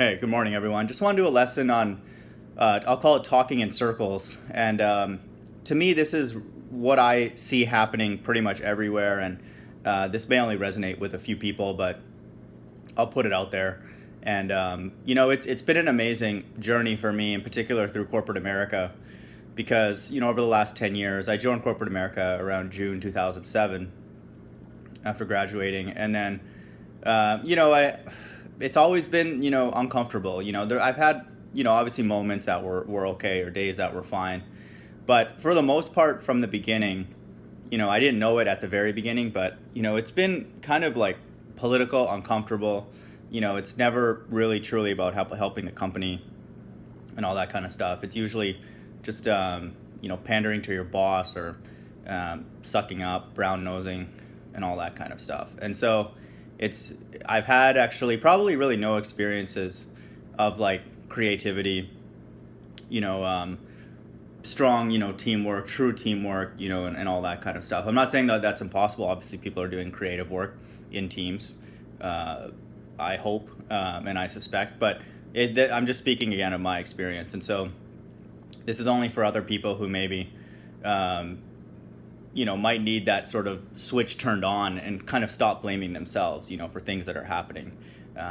Hey, good morning, everyone. Just want to do a lesson on, I'll call it talking in circles. And to me, this is what I see happening pretty much everywhere. And this may only resonate with a few people, but I'll put it out there. And it's been an amazing journey for me, in particular through corporate America, because over the last 10 years, I joined corporate America around June 2007 after graduating, and then I it's always been uncomfortable. I've had obviously moments that were okay or days that were fine, but for the most part from the beginning, I didn't know it at the very beginning, but it's been kind of like political, uncomfortable. It's never really truly about helping the company and all that kind of stuff. It's usually just pandering to your boss or sucking up, brown nosing, and all that kind of stuff. And so it's I've had actually probably really no experiences of like creativity, you know, um, strong, teamwork, true teamwork, and all that kind of stuff. I'm not saying that that's impossible. Obviously, people are doing creative work in teams. Uh, I hope and I suspect, but I'm just speaking again of my experience, and so this is only for other people who maybe um, might need that sort of switch turned on and kind of stop blaming themselves, for things that are happening.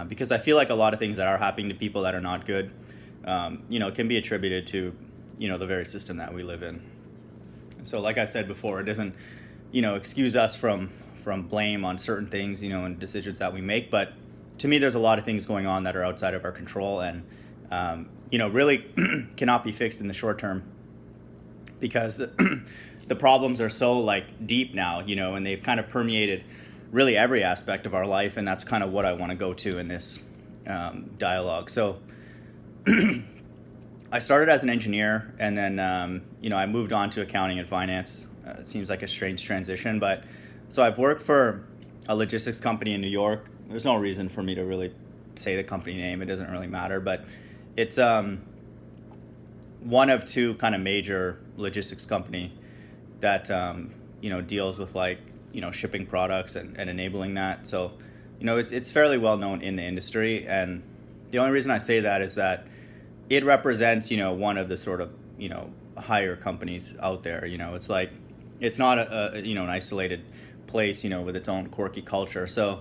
Because I feel like a lot of things that are happening to people that are not good, can be attributed to, the very system that we live in. So, like I said before, it doesn't, excuse us from blame on certain things, and decisions that we make. But to me, there's a lot of things going on that are outside of our control, and really cannot be fixed in the short term because the problems are so like deep now, and they've kind of permeated really every aspect of our life, and that's kind of what I want to go to in this dialogue. So I started as an engineer, and then I moved on to accounting and finance. It seems like a strange transition, but so I've worked for a logistics company in New York. There's no reason for me to really say the company name; it doesn't really matter, but it's one of two kind of major logistics company that deals with like shipping products and enabling that. So it's fairly well known in the industry, and the only reason I say that is that it represents one of the sort of higher companies out there. It's like it's not an isolated place with its own quirky culture. So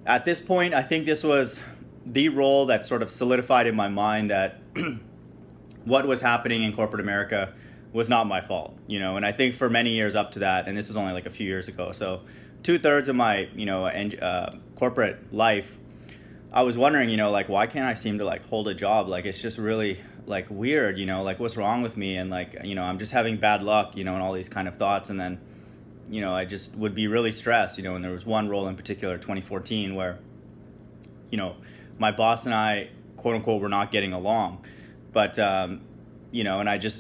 at this point, I think this was the role that sort of solidified in my mind that what was happening in corporate America was not my fault, and I think for many years up to that, and this was only like a few years ago, so 2/3 of my, corporate life, I was wondering, like, why can't I seem to like hold a job? Like, it's just really like weird, like what's wrong with me? And like, I'm just having bad luck, and all these kind of thoughts. And then, I just would be really stressed, and there was one role in particular, 2014, where, you know, my boss and I, quote unquote, were not getting along. But, and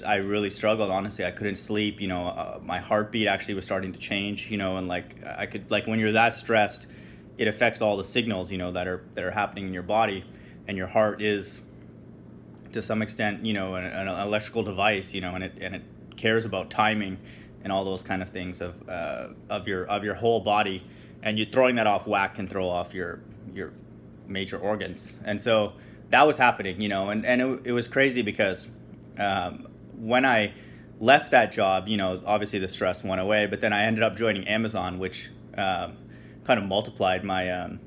I really struggled, honestly. I couldn't sleep, my heartbeat actually was starting to change, and like I could, like when you're that stressed, it affects all the signals, that are happening in your body, and your heart is to some extent, an electrical device, and it cares about timing and all those kind of things of your whole body, and you throwing that off whack can throw off your major organs. And so that was happening, and it was crazy because when I left that job, obviously the stress went away, but then I ended up joining Amazon, which kind of multiplied my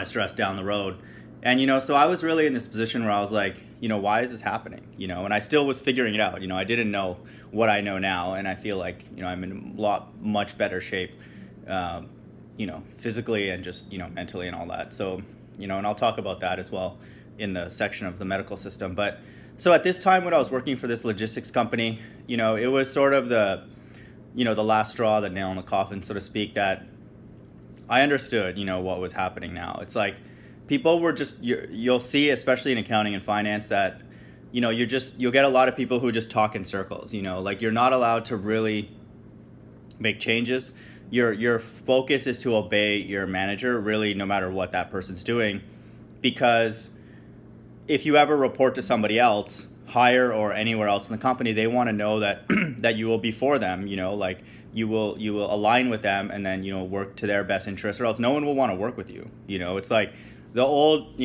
stress down the road. And so I was really in this position where I was like, why is this happening? And I still was figuring it out. I didn't know what I know now, and I feel like I'm in much better shape, physically and just mentally and all that. So and I'll talk about that as well in the section of the medical system. But so at this time when I was working for this logistics company, it was sort of the last straw, the nail in the coffin, so to speak, that I understood, what was happening now. It's like people were just, you'll see, especially in accounting and finance, that, you'll get a lot of people who just talk in circles, like you're not allowed to really make changes. Your focus is to obey your manager, really, no matter what that person's doing, because if you ever report to somebody else, higher or anywhere else in the company, they want to know that that you will be for them, like you will align with them, and then work to their best interest, or else no one will want to work with you. It's like the old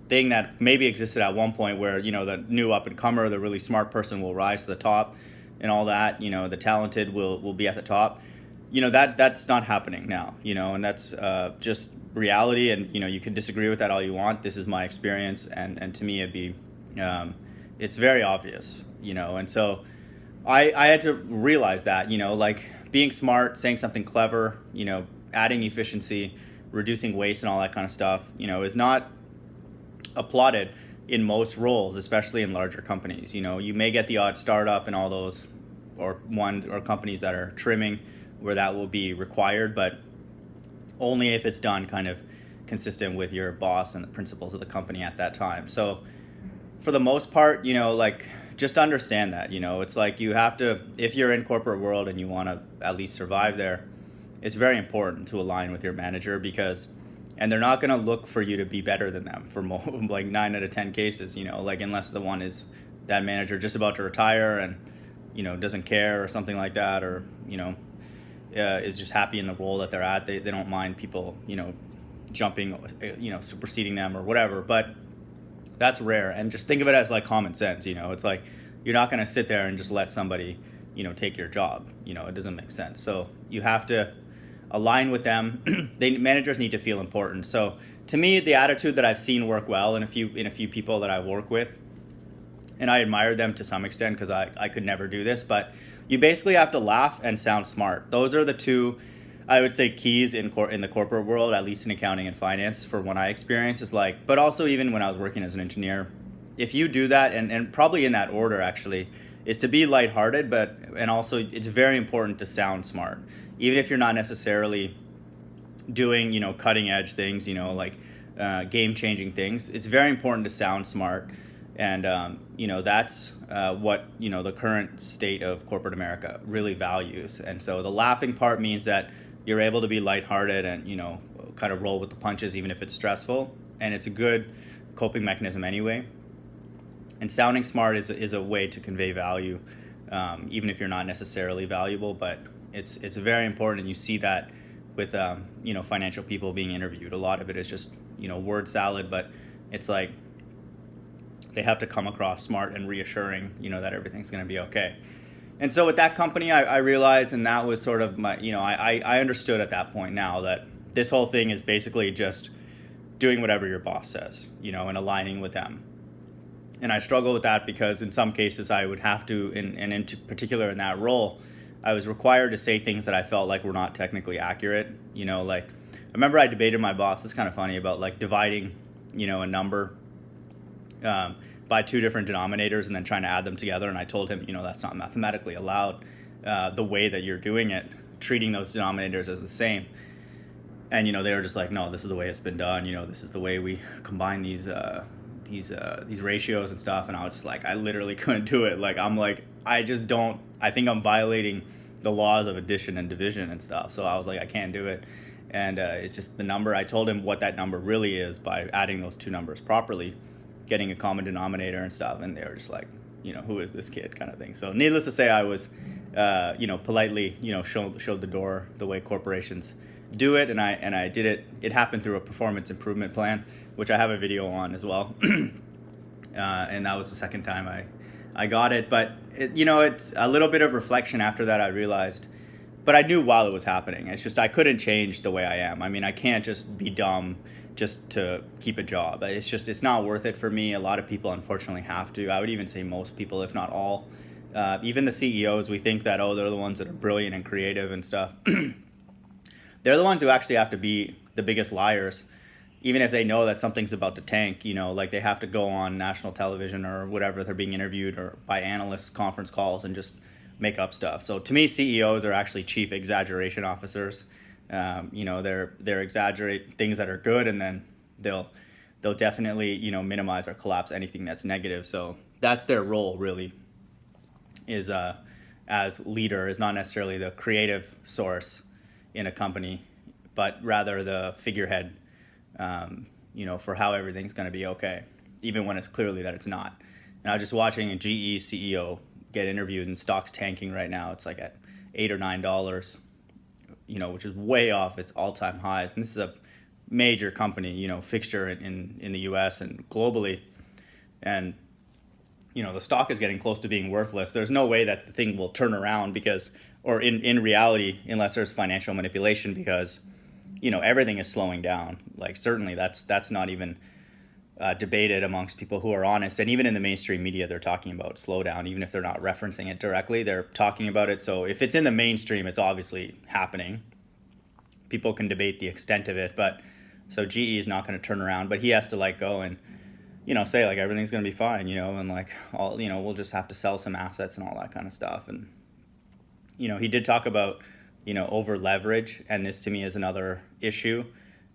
thing that maybe existed at one point where, the new up and comer, the really smart person will rise to the top and all that, the talented will be at the top. That's not happening now, and that's just reality. And, you can disagree with that all you want. This is my experience. And to me, it's very obvious, and so I had to realize that, like being smart, saying something clever, adding efficiency, reducing waste and all that kind of stuff, is not applauded in most roles, especially in larger companies. You may get the odd startup and all those, or companies that are trimming where that will be required, but only if it's done kind of consistent with your boss and the principles of the company at that time. So for the most part, like just understand that, it's like you have to, if you're in corporate world and you want to at least survive there, it's very important to align with your manager and they're not going to look for you to be better than them for like 9 out of 10 cases, like unless the one is that manager just about to retire and, doesn't care or something like that, or, is just happy in the role that they're at. They don't mind people, jumping, superseding them or whatever, but that's rare. And just think of it as like common sense, it's like, you're not going to sit there and just let somebody, take your job, it doesn't make sense. So you have to align with them. Managers need to feel important. So to me, the attitude that I've seen work well in a few people that I work with, and I admire them to some extent because I could never do this, but you basically have to laugh and sound smart. Those are the two, I would say, keys in the corporate world, at least in accounting and finance, for what I experience is like, but also even when I was working as an engineer, if you do that, and probably in that order actually, is to be lighthearted, and also it's very important to sound smart. Even if you're not necessarily doing, cutting edge things, like game changing things, it's very important to sound smart. And, that's what, the current state of corporate America really values. And so the laughing part means that you're able to be lighthearted and, kind of roll with the punches, even if it's stressful. And it's a good coping mechanism anyway. And sounding smart is a way to convey value, even if you're not necessarily valuable. But it's very important. And you see that with, financial people being interviewed. A lot of it is just, word salad, but it's like, they have to come across smart and reassuring, that everything's going to be okay. And so with that company, I realized, and that was sort of my, I understood at that point now that this whole thing is basically just doing whatever your boss says, and aligning with them. And I struggle with that because in some cases I would have to, and in particular in that role, I was required to say things that I felt like were not technically accurate. Like I remember I debated my boss, it's kind of funny, about like dividing, a number by two different denominators and then trying to add them together. And I told him, that's not mathematically allowed, the way that you're doing it, treating those denominators as the same. And, they were just like, no, this is the way it's been done. This is the way we combine these ratios and stuff. And I was just like, I literally couldn't do it. Like, I'm like, I think I'm violating the laws of addition and division and stuff. So I was like, I can't do it. And it's just the number. I told him what that number really is by adding those two numbers properly, getting a common denominator and stuff. And they were just like, who is this kid kind of thing. So needless to say, I was, politely, showed the door the way corporations do it. And I did it. It happened through a performance improvement plan, which I have a video on as well. And that was the second time I got it. But, it's a little bit of reflection after that. I realized, but I knew while it was happening. It's just I couldn't change the way I am. I mean, I can't just be dumb just to keep a job. It's not worth it for me. A lot of people, unfortunately, have to. I would even say most people, if not all. Even the CEOs, we think that, they're the ones that are brilliant and creative and stuff. They're the ones who actually have to be the biggest liars, even if they know that something's about to tank, like they have to go on national television or whatever, they're being interviewed or by analysts conference calls and just make up stuff. So to me, CEOs are actually chief exaggeration officers. They're exaggerate things that are good, and then they'll definitely, minimize or collapse anything that's negative. So that's their role really, is as leader, is not necessarily the creative source in a company, but rather the figurehead, for how everything's going to be okay, even when it's clearly that it's not. And I was just watching a GE CEO get interviewed, and stock's tanking right now. It's like at $8 or $9, which is way off its all-time highs. And this is a major company, fixture in the U.S. and globally, and the stock is getting close to being worthless. There's no way that the thing will turn around or in reality, unless there's financial manipulation, because everything is slowing down. Like, certainly that's not even debated amongst people who are honest, and even in the mainstream media, they're talking about slowdown, even if they're not referencing it directly. They're talking about it. So if it's in the mainstream, it's obviously happening. People can debate the extent of it, but so GE is not going to turn around, but he has to go and say everything's going to be fine, and we'll just have to sell some assets and all that kind of stuff. And he did talk about over leverage, and this to me is another issue.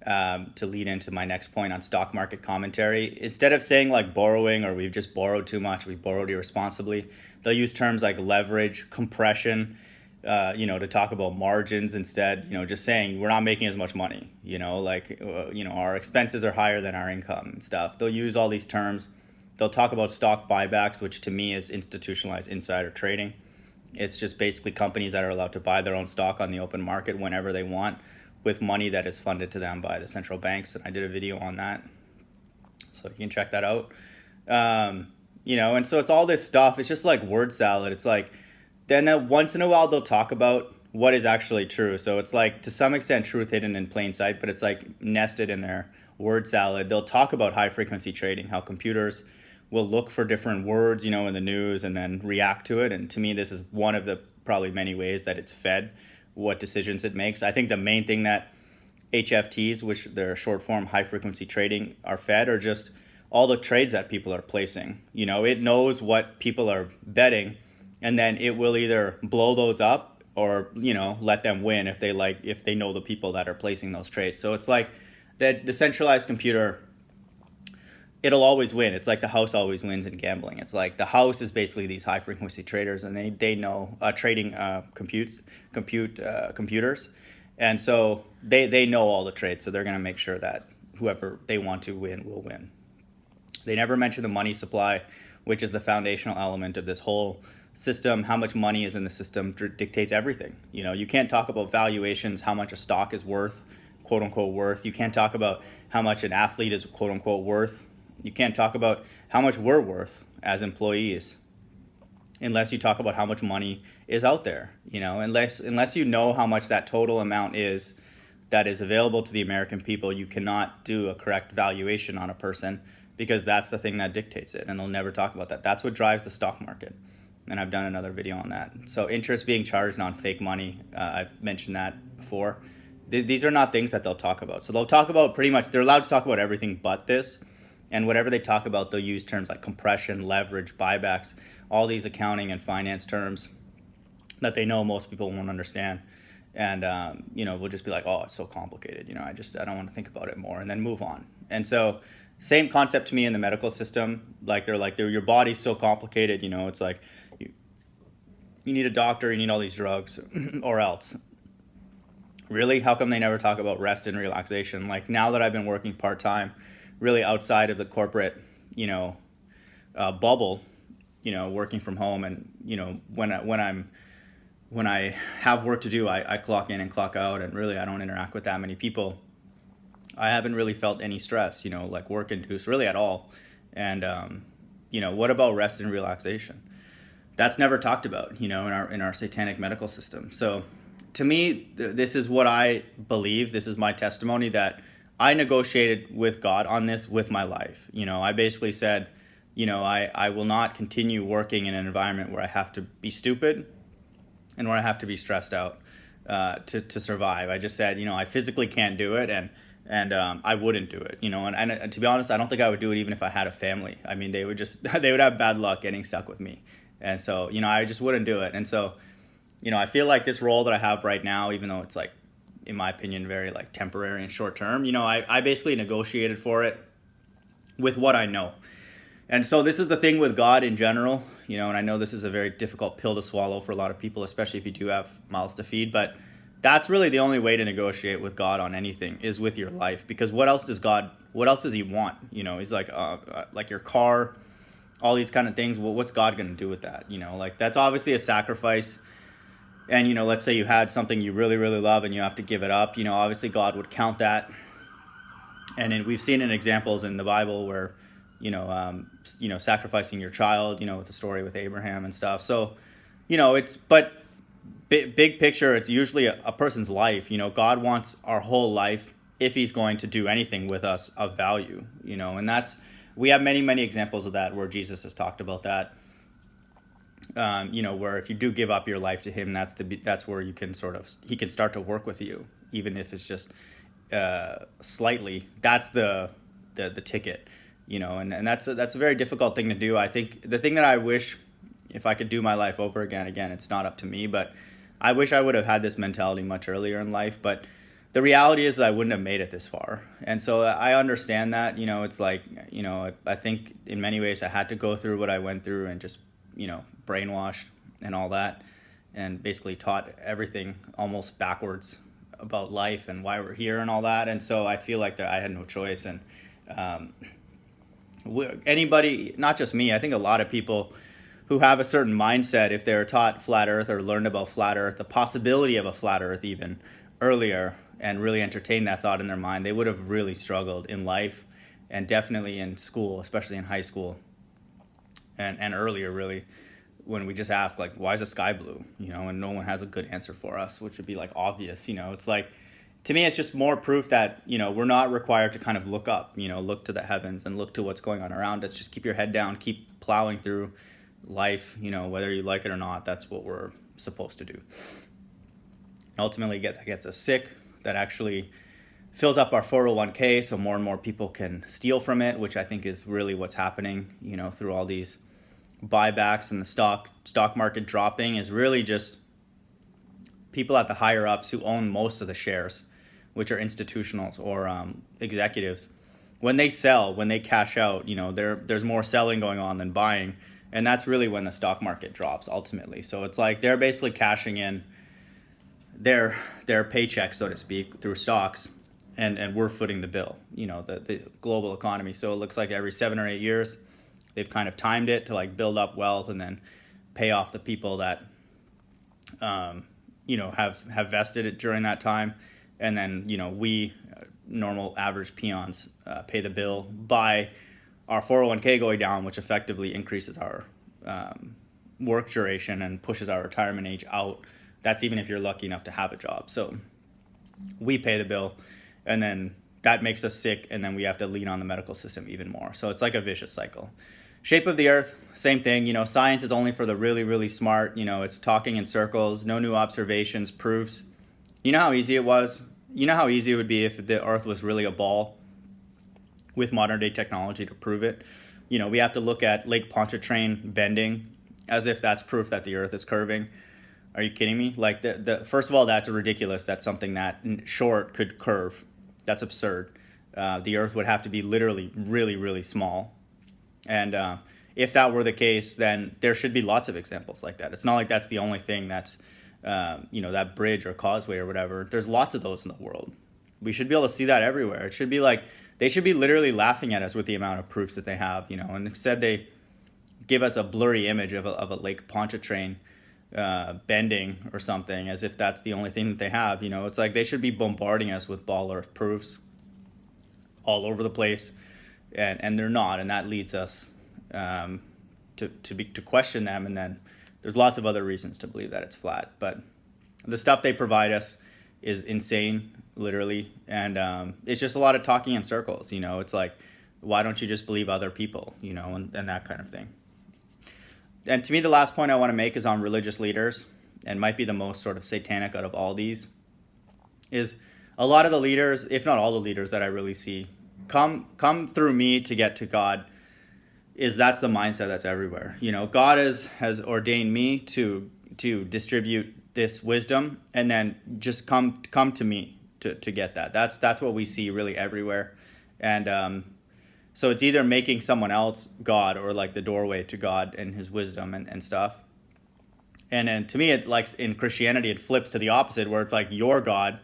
To lead into my next point on stock market commentary, instead of saying borrowing or we've just borrowed too much, we borrowed irresponsibly, they'll use terms like leverage, compression, to talk about margins instead. Just saying we're not making as much money. Our expenses are higher than our income and stuff. They'll use all these terms. They'll talk about stock buybacks, which to me is institutionalized insider trading. It's just basically companies that are allowed to buy their own stock on the open market whenever they want, with money that is funded to them by the central banks. And I did a video on that, so you can check that out. And so it's all this stuff. It's just like word salad. It's then once in a while they'll talk about what is actually true. So it's to some extent truth hidden in plain sight, but it's nested in their word salad. They'll talk about high frequency trading, how computers will look for different words, in the news and then react to it. And to me, this is one of the probably many ways that it's fed what decisions it makes. I think the main thing that HFTs, which they're short form high frequency trading, are fed are just all the trades that people are placing. It knows what people are betting, and then it will either blow those up or let them win if they know the people that are placing those trades. So it's that the centralized computer, it'll always win. It's the house always wins in gambling. It's the house is basically these high frequency traders, and they know trading computers, and so they know all the trades. So they're going to make sure that whoever they want to win will win. They never mention the money supply, which is the foundational element of this whole system. How much money is in the system dictates everything. You can't talk about valuations, how much a stock is worth, quote unquote worth. You can't talk about how much an athlete is quote unquote worth. You can't talk about how much we're worth as employees unless you talk about how much money is out there. Unless you know how much that total amount is that is available to the American people, you cannot do a correct valuation on a person, because that's the thing that dictates it, and they'll never talk about that. That's what drives the stock market, and I've done another video on that. So interest being charged on fake money, I've mentioned that before. These are not things that they'll talk about. So they'll talk about pretty much, they're allowed to talk about everything but this. And whatever they talk about, they'll use terms like compression, leverage, buybacks, all these accounting and finance terms that they know most people won't understand. And, we'll just be like, oh, it's so complicated. I don't want to think about it more, and then move on. And so same concept to me in the medical system. Your body's so complicated, it's you need a doctor, you need all these drugs or else. Really? How come they never talk about rest and relaxation? Now that I've been working part-time, really outside of the corporate, bubble, working from home, and when I have work to do, I clock in and clock out, and really I don't interact with that many people. I haven't really felt any stress, work induced really at all. And what about rest and relaxation? That's never talked about, in our satanic medical system. So to me, this is what I believe. This is my testimony that I negotiated with God on this with my life. I basically said, I will not continue working in an environment where I have to be stupid and where I have to be stressed out to survive. I just said, I physically can't do it, and I wouldn't do it. And to be honest, I don't think I would do it even if I had a family. I mean, they would have bad luck getting stuck with me. And so, I just wouldn't do it. And so, I feel like this role that I have right now, even though it's in my opinion, very temporary and short term, I basically negotiated for it with what I know. And so this is the thing with God in general, and I know this is a very difficult pill to swallow for a lot of people, especially if you do have mouths to feed, but that's really the only way to negotiate with God on anything, is with your life. Because what else does he want? He's like your car, all these kind of things. Well, what's God going to do with that? That's obviously a sacrifice. And, let's say you had something you really, really love and you have to give it up. Obviously God would count that And we've seen in examples in the Bible where, sacrificing your child, with the story with Abraham and stuff. So, but big picture, it's usually a person's life. God wants our whole life if he's going to do anything with us of value, and we have many, many examples of that where Jesus has talked about that. Where if you do give up your life to him, that's where he can start to work with you, even if it's just slightly. That's the ticket, and that's a very difficult thing to do. I think the thing that I wish, if I could do my life over again, it's not up to me, but I wish I would have had this mentality much earlier in life. But the reality is that I wouldn't have made it this far. And so I understand that, it's like, I think in many ways I had to go through what I went through and just, brainwashed and all that, and basically taught everything almost backwards about life and why we're here and all that. And so I feel like that I had no choice. And anybody, not just me, I think a lot of people who have a certain mindset, if they're taught flat earth or learned about flat earth, the possibility of a flat earth even earlier, and really entertained that thought in their mind, they would have really struggled in life and definitely in school, especially in high school and earlier, really, when we just ask, like, why is the sky blue? And no one has a good answer for us, which would be like obvious. It's like, to me, it's just more proof that, we're not required to kind of look up, look to the heavens and look to what's going on around us. Just keep your head down, keep plowing through life, whether you like it or not. That's what we're supposed to do. Ultimately, that gets us sick. That actually fills up our 401k, so more and more people can steal from it, which I think is really what's happening, through all these buybacks and the stock market dropping, is really just people at the higher ups who own most of the shares, which are institutionals or executives. When they sell, when they cash out, there's more selling going on than buying, and that's really when the stock market drops ultimately. So it's like they're basically cashing in their paycheck, so to speak, through stocks, and we're footing the bill, the global economy. So it looks like every 7 or 8 years, they've kind of timed it to like build up wealth and then pay off the people that, have vested it during that time. And then, we normal average peons pay the bill by our 401k going down, which effectively increases our work duration and pushes our retirement age out. That's even if you're lucky enough to have a job. So we pay the bill, and then that makes us sick, and then we have to lean on the medical system even more. So it's like a vicious cycle. Shape of the earth, same thing. Science is only for the really, really smart. It's talking in circles, no new observations, proofs. You know how easy it was? You know how easy it would be if the earth was really a ball with modern day technology to prove it? We have to look at Lake Pontchartrain bending as if that's proof that the earth is curving. Are you kidding me? Like, first of all, that's ridiculous that something that short could curve. That's absurd. The earth would have to be literally really, really small. And if that were the case, then there should be lots of examples like that. It's not like that's the only thing that's, that bridge or causeway or whatever. There's lots of those in the world. We should be able to see that everywhere. It should be like, they should be literally laughing at us with the amount of proofs that they have, and instead they give us a blurry image of a Lake Pontchartrain bending or something, as if that's the only thing that they have. It's like they should be bombarding us with ball earth proofs all over the place, and they're not, and that leads us to question them. And then there's lots of other reasons to believe that it's flat, but the stuff they provide us is insane, literally, and it's just a lot of talking in circles. It's like, why don't you just believe other people, and that kind of thing. And to me, the last point I want to make is on religious leaders, and might be the most sort of satanic out of all these, is a lot of the leaders, if not all the leaders that I really see, come through me to get to God. That's the mindset that's everywhere. God has ordained me to distribute this wisdom, and then just come to me to get that. That's what we see really everywhere. And so it's either making someone else God or like the doorway to God and his wisdom and stuff. And then to me, it, like in Christianity, it flips to the opposite, where it's like, you're God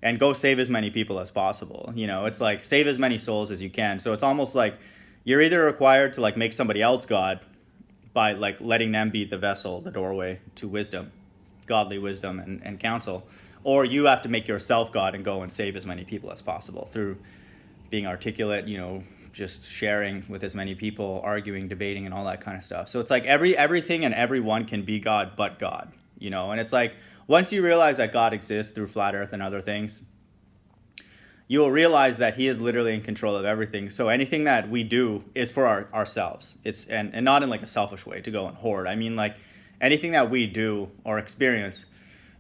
and go save as many people as possible. It's like, save as many souls as you can. So it's almost like you're either required to like make somebody else God by like letting them be the vessel, the doorway to wisdom, godly wisdom and counsel, or you have to make yourself God and go and save as many people as possible through being articulate, just sharing with as many people, arguing, debating, and all that kind of stuff. So it's like everything and everyone can be God but God, and it's like once you realize that God exists through flat earth and other things, you will realize that he is literally in control of everything. So anything that we do is for ourselves. It's and not in like a selfish way to go and hoard. I mean, like anything that we do or experience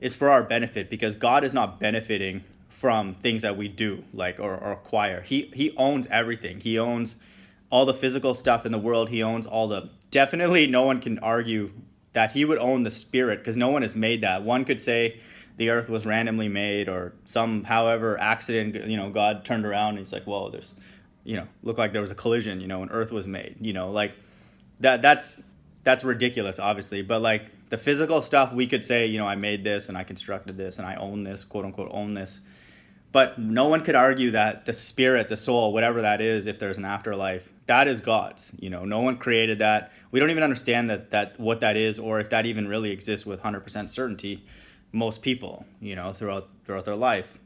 is for our benefit, because God is not benefiting from things that we do, like or acquire. He owns everything. He owns all the physical stuff in the world. He owns all the, definitely no one can argue that he would own the spirit, because no one has made that. One could say the earth was randomly made, or some however accident, God turned around and he's like, whoa, there's, looked like there was a collision, and earth was made, like that's ridiculous, obviously. But like the physical stuff, we could say, I made this and I constructed this and I own this, quote unquote, own this. But no one could argue that the spirit, the soul, whatever that is, if there's an afterlife, that is God's. No one created that. We don't even understand that what that is, or if that even really exists with 100% certainty. Most people, throughout their life,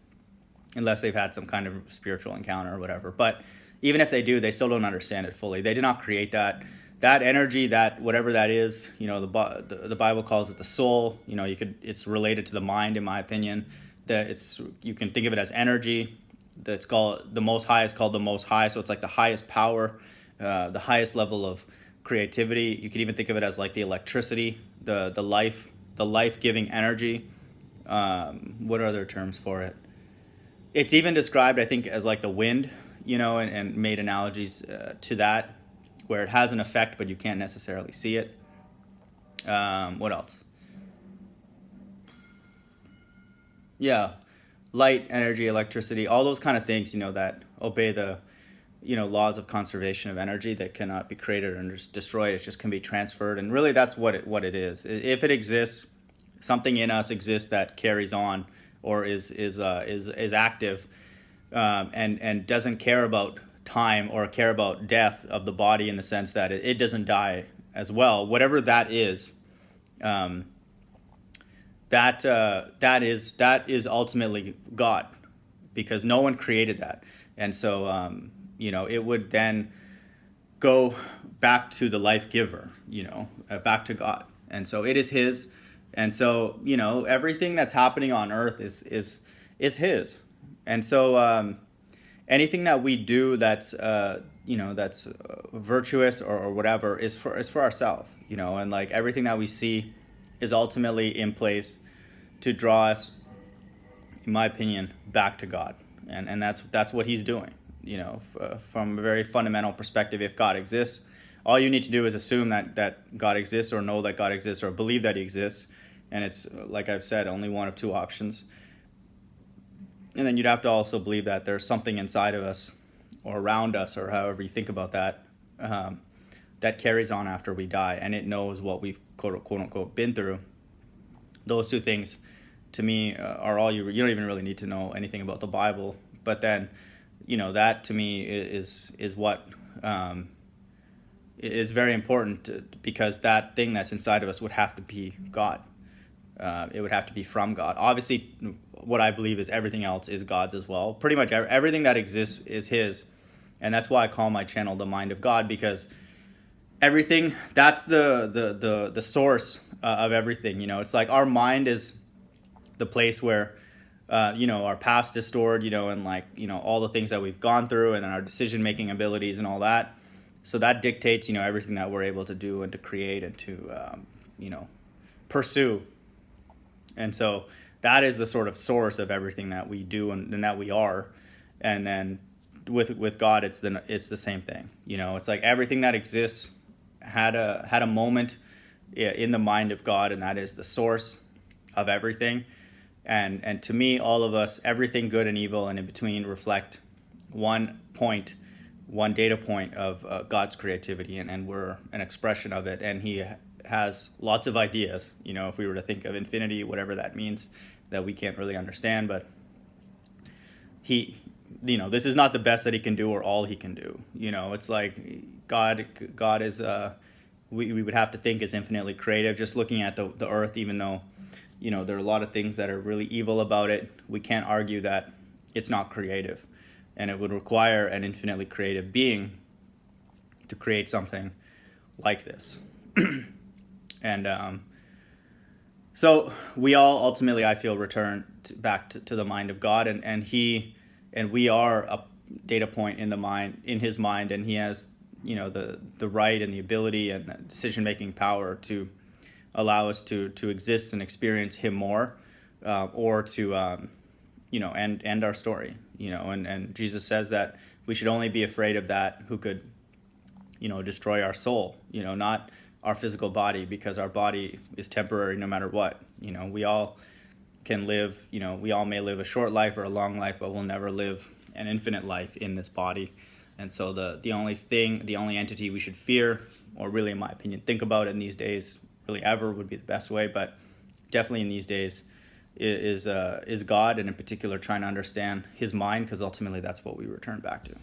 unless they've had some kind of spiritual encounter or whatever. But even if they do, they still don't understand it fully. They did not create that energy, that whatever that is. The Bible calls it the soul. It's related to the mind, in my opinion. You can think of it as energy. That's called the Most High is called the Most High, so it's like the highest power, the highest level of creativity. You could even think of it as like the electricity, the life-giving energy. What are other terms for it? It's even described, I think, as like the wind, and made analogies to that, where it has an effect, but you can't necessarily see it. What else? Yeah, light, energy, electricity, all those kind of things, that obey the, laws of conservation of energy, that cannot be created or just destroyed. It just can be transferred. And really that's what it is. If it exists, something in us exists that carries on, or is active, and doesn't care about time or care about death of the body, in the sense that it doesn't die as well. Whatever that is, that is ultimately God, because no one created that. And so it would then go back to the life giver, back to God. And so it is his. And so everything that's happening on earth is his. And so anything that we do that's that's virtuous or whatever is for ourselves, and like everything that we see is ultimately in place to draw us, in my opinion, back to God. And that's what he's doing. From a very fundamental perspective, if God exists, all you need to do is assume that God exists, or know that God exists, or believe that he exists. And it's, like I've said, only one of two options. And then you'd have to also believe that there's something inside of us, or around us, or however you think about that, that carries on after we die, and it knows what we've quote unquote been through. Those two things, to me, are all you don't even really need to know anything about the Bible. But then, that to me is what is very important, because that thing that's inside of us would have to be God. It would have to be from God. Obviously, what I believe is everything else is God's as well. Pretty much everything that exists is his. And that's why I call my channel The Mind of God, because everything, that's the source of everything. It's like our mind is the place where our past is stored, and like all the things that we've gone through, and then our decision making abilities and all that. So that dictates everything that we're able to do and to create and to pursue. And so that is the sort of source of everything that we do and that we are. And then with God, it's the same thing. It's like everything that exists had a moment in the mind of God, and that is the source of everything. And to me, all of us, everything good and evil and in between, reflect one data point of God's creativity, and we're an expression of it. And he has lots of ideas, if we were to think of infinity, whatever that means, that we can't really understand. But this is not the best that he can do, or all he can do. It's like God is, we would have to think is infinitely creative. Just looking at the earth, even though, there are a lot of things that are really evil about it, we can't argue that it's not creative. and it would require an infinitely creative being to create something like this. And so we all ultimately, I feel, return back to the mind of God, and we are a data point in his mind, and he has, the right and the ability and the decision-making power to allow us to exist and experience him more, or to end our story. And Jesus says that we should only be afraid of that who could destroy our soul, not our physical body, because our body is temporary no matter what. We all can live, we all may live a short life or a long life, but we'll never live an infinite life in this body. And so the only entity we should fear, or really, in my opinion, think about in these days, really ever, would be the best way, but definitely in these days, is God, and in particular trying to understand his mind, because ultimately that's what we return back to.